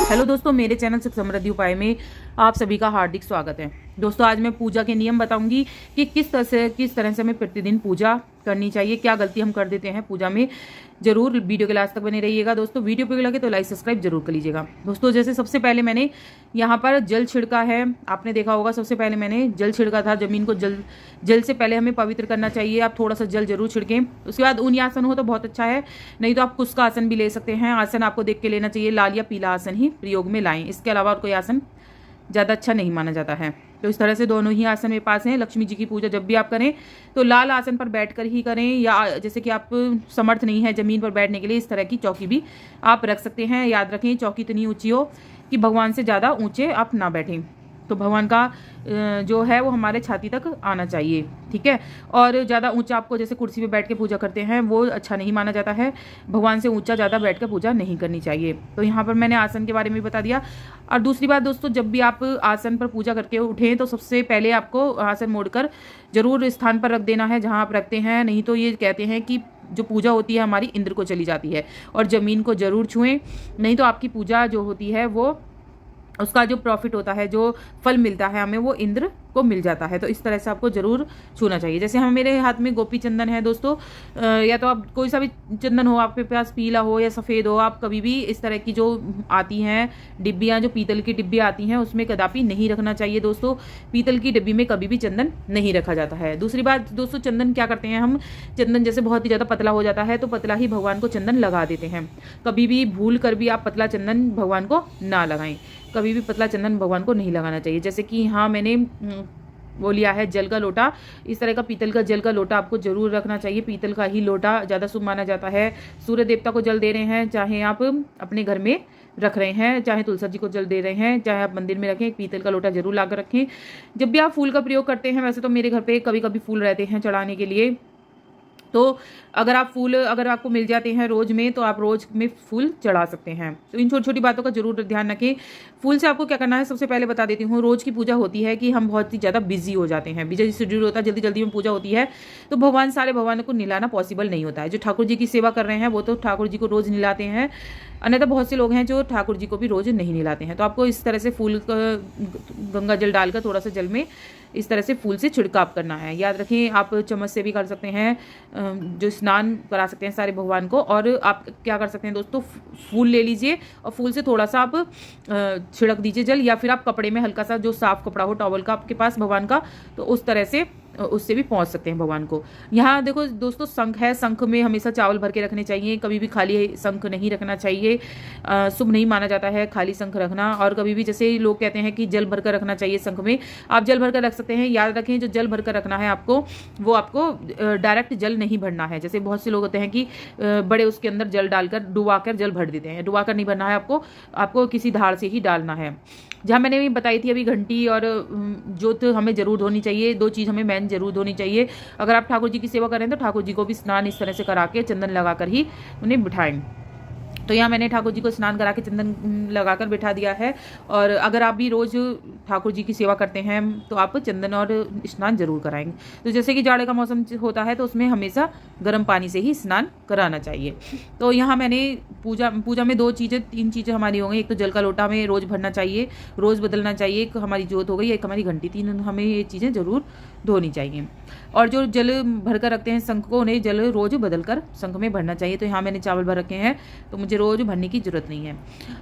Hello दोस्तों, मेरे channel सुख समृद्धि उपाय में आप सभी का हार्दिक स्वागत है। दोस्तों, आज मैं पूजा के नियम बताऊंगी कि किस तरह से हमें प्रतिदिन पूजा करनी चाहिए, क्या गलती हम कर देते हैं पूजा में। जरूर वीडियो के लास्ट तक बने रहिएगा। दोस्तों, वीडियो पे लगे तो लाइक सब्सक्राइब जरूर कर लीजिएगा। दोस्तों, जैसे सबसे पहले मैंने यहाँ पर जल छिड़का है, आपने देखा होगा। सबसे पहले मैंने जल छिड़का था। जमीन को जल से पहले हमें पवित्र करना चाहिए। आप थोड़ा सा जल जरूर छिड़कें। उसके बाद ऊनी आसन हो तो बहुत अच्छा है, नहीं तो आप कुश का आसन भी ले सकते हैं। आसन आपको देख के लेना चाहिए, लाल या पीला आसन ही प्रयोग में लाएं। इसके अलावा और कोई आसन ज़्यादा अच्छा नहीं माना जाता है। तो इस तरह से दोनों ही आसन मेरे पास हैं। लक्ष्मी जी की पूजा जब भी आप करें तो लाल आसन पर बैठकर ही करें, या जैसे कि आप समर्थ नहीं है ज़मीन पर बैठने के लिए, इस तरह की चौकी भी आप रख सकते हैं। याद रखें, चौकी इतनी ऊंची हो कि भगवान से ज़्यादा ऊंचे आप ना बैठें। तो भगवान का जो है वो हमारे छाती तक आना चाहिए, ठीक है। और ज़्यादा ऊंचा आपको जैसे कुर्सी पे बैठ के पूजा करते हैं वो अच्छा नहीं माना जाता है। भगवान से ऊंचा ज़्यादा बैठ कर पूजा नहीं करनी चाहिए। तो यहाँ पर मैंने आसन के बारे में बता दिया। और दूसरी बात दोस्तों, जब भी आप आसन पर पूजा करके उठें तो सबसे पहले आपको आसन मोड़कर जरूर स्थान पर रख देना है जहाँ आप रखते हैं। नहीं तो ये कहते हैं कि जो पूजा होती है हमारी इंद्र को चली जाती है। और ज़मीन को ज़रूर छुएं, नहीं तो आपकी पूजा जो होती है वो, उसका जो प्रॉफिट होता है, जो फल मिलता है हमें, वो इंद्र को मिल जाता है। तो इस तरह से आपको जरूर छूना चाहिए। जैसे हम, मेरे हाथ में गोपी चंदन है दोस्तों, या तो आप कोई सा भी चंदन हो आपके पास, पीला हो या सफ़ेद हो, आप कभी भी इस तरह की जो आती हैं डिब्बियाँ, जो पीतल की डिब्बी आती हैं, उसमें कदापि नहीं रखना चाहिए दोस्तों। पीतल की डिब्बी में कभी भी चंदन नहीं रखा जाता है। दूसरी बात दोस्तों, चंदन क्या करते हैं हम, चंदन जैसे बहुत ही ज़्यादा पतला हो जाता है तो पतला ही भगवान को चंदन लगा देते हैं। कभी भी भूल कर भी आप पतला चंदन भगवान को ना लगाएं। कभी भी पतला चंदन भगवान को नहीं लगाना चाहिए। जैसे कि यहाँ मैंने वो लिया है जल का लोटा। इस तरह का पीतल का जल का लोटा आपको जरूर रखना चाहिए। पीतल का ही लोटा ज़्यादा शुभ माना जाता है। सूर्य देवता को जल दे रहे हैं, चाहे आप अपने घर में रख रहे हैं, चाहे तुलसी जी को जल दे रहे हैं, चाहे आप मंदिर में रखें, पीतल का लोटा जरूर लाकर रखें। जब भी आप फूल का प्रयोग करते हैं, वैसे तो मेरे घर पे कभी कभी फूल रहते हैं चढ़ाने के लिए, तो अगर आपको मिल जाते हैं रोज में, तो आप रोज में फूल चढ़ा सकते हैं। तो इन छोटी छोटी बातों का जरूर ध्यान रखें। फूल से आपको क्या करना है, सबसे पहले बता देती हूँ। रोज की पूजा होती है कि हम बहुत ही ज़्यादा बिजी हो जाते हैं, बिजी शेड्यूल होता है, जल्दी जल्दी में पूजा होती है, तो भगवान को निलाना पॉसिबल नहीं होता है। जो ठाकुर जी की सेवा कर रहे हैं वो तो ठाकुर जी को रोज़ निलाते हैं, अन्यथा बहुत से लोग हैं जो ठाकुर जी को भी रोज़ नहीं निलाते हैं। तो आपको इस तरह से फूल गंगा जल डालकर थोड़ा सा जल में इस तरह से फूल से छिड़काव करना है। याद रखें, आप चम्मच से भी कर सकते हैं, जो स्नान करा सकते हैं सारे भगवान को। और आप क्या कर सकते हैं दोस्तों, फूल ले लीजिए और फूल से थोड़ा सा आप छिड़क दीजिए जल, या फिर आप कपड़े में हल्का सा, जो साफ कपड़ा हो टॉवल का आपके पास भगवान का, तो उस तरह से उससे भी पहुंच सकते हैं भगवान को। यहाँ देखो दोस्तों, शंख है, शंख में हमेशा चावल भर के रखने चाहिए। कभी भी खाली शंख नहीं रखना चाहिए, शुभ नहीं माना जाता है खाली शंख रखना। और कभी भी, जैसे लोग कहते हैं कि जल भरकर रखना चाहिए शंख में, आप जल भरकर रख सकते हैं। याद रखें, जो जल भरकर रखना है आपको, वो आपको डायरेक्ट जल नहीं भरना है। जैसे बहुत से लोग होते हैं कि बड़े उसके अंदर जल डालकर डुबाकर जल भर देते हैं। डुबाकर नहीं भरना है आपको किसी धार से ही डालना है। जहाँ मैंने भी बताई थी अभी, घंटी और जोत हमें जरूर धोनी चाहिए। दो चीज़ हमें मैन जरूर धोनी चाहिए। अगर आप ठाकुर जी की सेवा करें तो ठाकुर जी को भी स्नान इस तरह से करा के चंदन लगाकर ही उन्हें बिठाएं। तो यहाँ मैंने ठाकुर जी को स्नान करा के चंदन लगाकर बिठा दिया है। और अगर आप भी रोज़ ठाकुर जी की सेवा करते हैं तो आप चंदन और स्नान जरूर कराएंगे। तो जैसे कि जाड़े का मौसम होता है तो उसमें हमेशा गर्म पानी से ही स्नान कराना चाहिए। तो यहाँ मैंने पूजा में तीन चीज़ें हमारी हो गई। एक तो जल का लोटा हमें रोज़ भरना चाहिए, रोज़ बदलना चाहिए। एक हमारी जोत हो गई, एक हमारी घंटी, तीन हमें ये चीज़ें ज़रूर धोनी चाहिए। और जो जल भरकर रखते हैं शंख को, उन्हें जल रोज़ बदल कर शंख में भरना चाहिए। तो यहाँ मैंने चावल भर रखे हैं, तो मुझे रोज़ भरने की जरूरत नहीं है।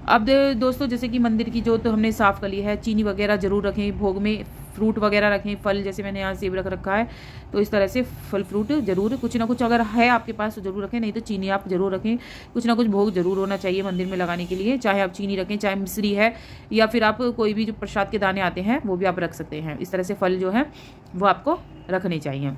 अब दोस्तों, जैसे कि मंदिर की जोत हमने साफ़ कर ली है, चीनी वगैरह जरूर रखें, भोग में फ्रूट वगैरह रखें, फल, जैसे मैंने यहाँ सेब रख रखा है, तो इस तरह से फल फ्रूट जरूर कुछ ना कुछ अगर है आपके पास तो जरूर रखें, नहीं तो चीनी आप जरूर रखें। कुछ ना कुछ भोग जरूर होना चाहिए मंदिर में लगाने के लिए, चाहे आप चीनी रखें, चाहे मिश्री है, या फिर आप कोई भी जो प्रसाद के दाने आते हैं वो भी आप रख सकते हैं। इस तरह से फल जो है वो आपको रखने चाहिए।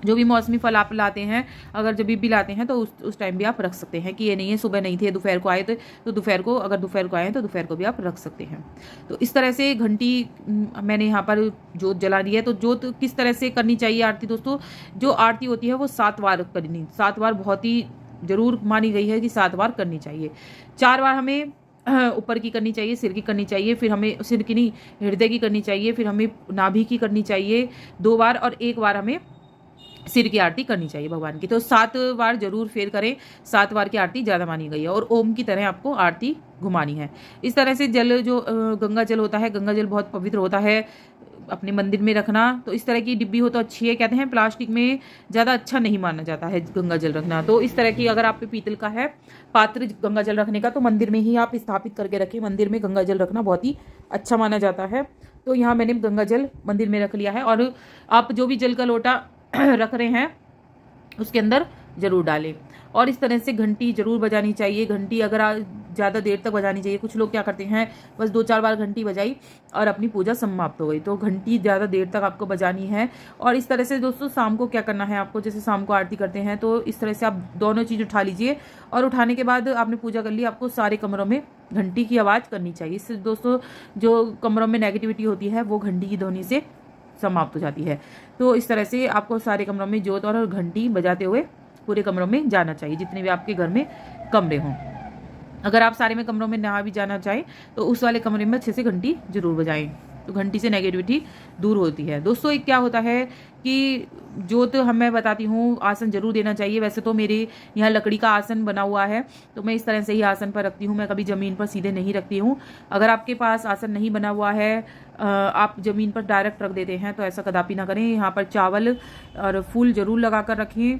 जो भी मौसमी फल आप लाते हैं, अगर जब भी लाते हैं तो उस टाइम भी आप रख सकते हैं, कि ये नहीं है सुबह नहीं थे दोपहर को आए तो दोपहर को, अगर दोपहर को आए तो दोपहर को भी आप रख सकते हैं। तो इस तरह से घंटी मैंने यहाँ पर जोत जला दी है। तो जोत किस तरह से करनी चाहिए आरती दोस्तों, जो आरती होती है वो 7 बार करनी, 7 बार बहुत ही जरूर मानी गई है कि 7 बार करनी चाहिए। 4 बार हमें ऊपर की करनी चाहिए, सिर की करनी चाहिए, फिर हमें सिर की नहीं, हृदय की करनी चाहिए, फिर हमें नाभि की करनी चाहिए 2 बार, और 1 बार हमें सिर की आरती करनी चाहिए भगवान की। तो 7 बार जरूर फेर करें, 7 बार की आरती ज़्यादा मानी गई है और ओम की तरह आपको आरती घुमानी है। इस तरह से जल जो गंगा जल होता है, गंगा जल बहुत पवित्र होता है, अपने मंदिर में रखना तो इस तरह की डिब्बी हो तो अच्छी है। कहते हैं प्लास्टिक में ज़्यादा अच्छा नहीं माना जाता है गंगा जल रखना। तो इस तरह की अगर आप पे पीतल का है पात्र गंगा जल रखने का तो मंदिर में ही आप स्थापित करके रखें। मंदिर में गंगा जल रखना बहुत ही अच्छा माना जाता है। तो यहाँ मैंने गंगा जल मंदिर में रख लिया है और आप जो भी जल का लोटा रख रहे हैं उसके अंदर जरूर डालें। और इस तरह से घंटी जरूर बजानी चाहिए। घंटी अगर ज़्यादा देर तक बजानी चाहिए। कुछ लोग क्या करते हैं बस 2-4 बार घंटी बजाई और अपनी पूजा समाप्त हो गई। तो घंटी ज़्यादा देर तक आपको बजानी है। और इस तरह से दोस्तों शाम को क्या करना है आपको, जैसे शाम को आरती करते हैं तो इस तरह से आप दोनों चीज़ उठा लीजिए और उठाने के बाद आपने पूजा कर ली, आपको सारे कमरों में घंटी की आवाज़ करनी चाहिए। इससे दोस्तों जो कमरों में नेगेटिविटी होती है वो घंटी की ध्वनि से समाप्त हो जाती है। तो इस तरह से आपको सारे कमरों में जोत और घंटी बजाते हुए पूरे कमरों में जाना चाहिए, जितने भी आपके घर में कमरे हों। अगर आप सारे में कमरों में ना भी जाना चाहें तो उस वाले कमरे में अच्छे से घंटी जरूर बजाएं। तो घंटी से नेगेटिविटी दूर होती है। दोस्तों एक क्या होता है कि जोत मैं बताती हूँ, आसन जरूर देना चाहिए। वैसे तो मेरे यहाँ लकड़ी का आसन बना हुआ है तो मैं इस तरह से ही आसन पर रखती हूँ, मैं कभी ज़मीन पर सीधे नहीं रखती हूँ। अगर आपके पास आसन नहीं बना हुआ है, आप ज़मीन पर डायरेक्ट रख देते हैं तो ऐसा कदापि ना करें। यहाँ पर चावल और फूल जरूर लगा कर रखें,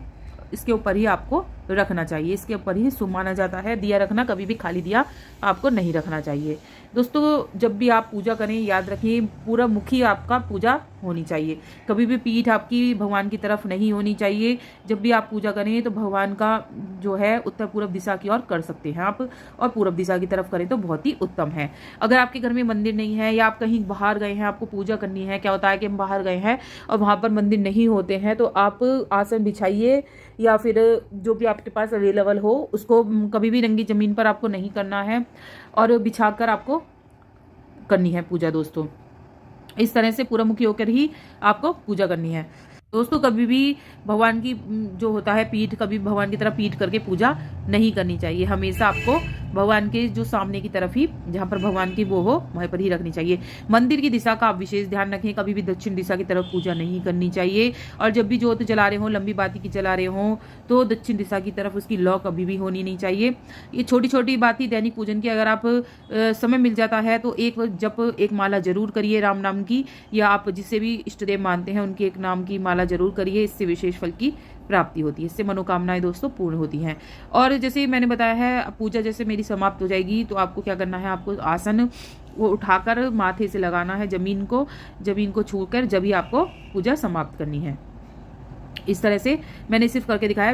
इसके ऊपर ही आपको रखना चाहिए, इसके ऊपर ही शुभ माना जाता है। दिया रखना, कभी भी खाली दिया आपको नहीं रखना चाहिए। दोस्तों जब भी आप पूजा करें याद रखिए पूरा मुखी आपका पूजा होनी चाहिए, कभी भी पीठ आपकी भगवान की तरफ नहीं होनी चाहिए। जब भी आप पूजा करें तो भगवान का जो है उत्तर पूर्व दिशा की ओर कर सकते हैं आप, और पूर्व दिशा की तरफ करें तो बहुत ही उत्तम है। अगर आपके घर में मंदिर नहीं है या आप कहीं बाहर गए हैं, आपको पूजा करनी है, क्या होता है कि हम बाहर गए हैं और वहाँ पर मंदिर नहीं होते हैं तो आप आसन बिछाइए या फिर जो भी आपके पास अवेलेबल हो उसको, कभी भी रंगी ज़मीन पर आपको नहीं करना है और बिछाकर आपको करनी है पूजा। दोस्तों इस तरह से पूरा मुखी होकर ही आपको पूजा करनी है। दोस्तों कभी भी भगवान की जो होता है पीठ, कभी भगवान की तरफ पीठ करके पूजा नहीं करनी चाहिए। हमेशा आपको भगवान के जो सामने की तरफ ही, जहाँ पर भगवान की वो हो वहीं पर ही रखनी चाहिए। मंदिर की दिशा का आप विशेष ध्यान रखें, कभी भी दक्षिण दिशा की तरफ पूजा नहीं करनी चाहिए। और जब भी जोत जला रहे हों, लंबी बाती की जला रहे हों तो दक्षिण दिशा की तरफ उसकी लौ कभी भी होनी नहीं चाहिए। ये छोटी छोटी बातें दैनिक पूजन की अगर आप समय मिल जाता है तो एक जप, एक माला जरूर करिए राम नाम की, या आप जिससे भी इष्ट देव मानते हैं उनके एक नाम की माला जरूर करिए। इससे विशेष फल की प्राप्ति होती है, इससे मनोकामनाएं दोस्तों पूर्ण होती हैं। और जैसे मैंने बताया है पूजा जैसे मेरी समाप्त हो जाएगी तो आपको क्या करना है, आपको आसन वो उठाकर माथे से लगाना है जमीन को छूकर, जब ही आपको पूजा समाप्त करनी है। इस तरह से मैंने सिर्फ करके दिखाया।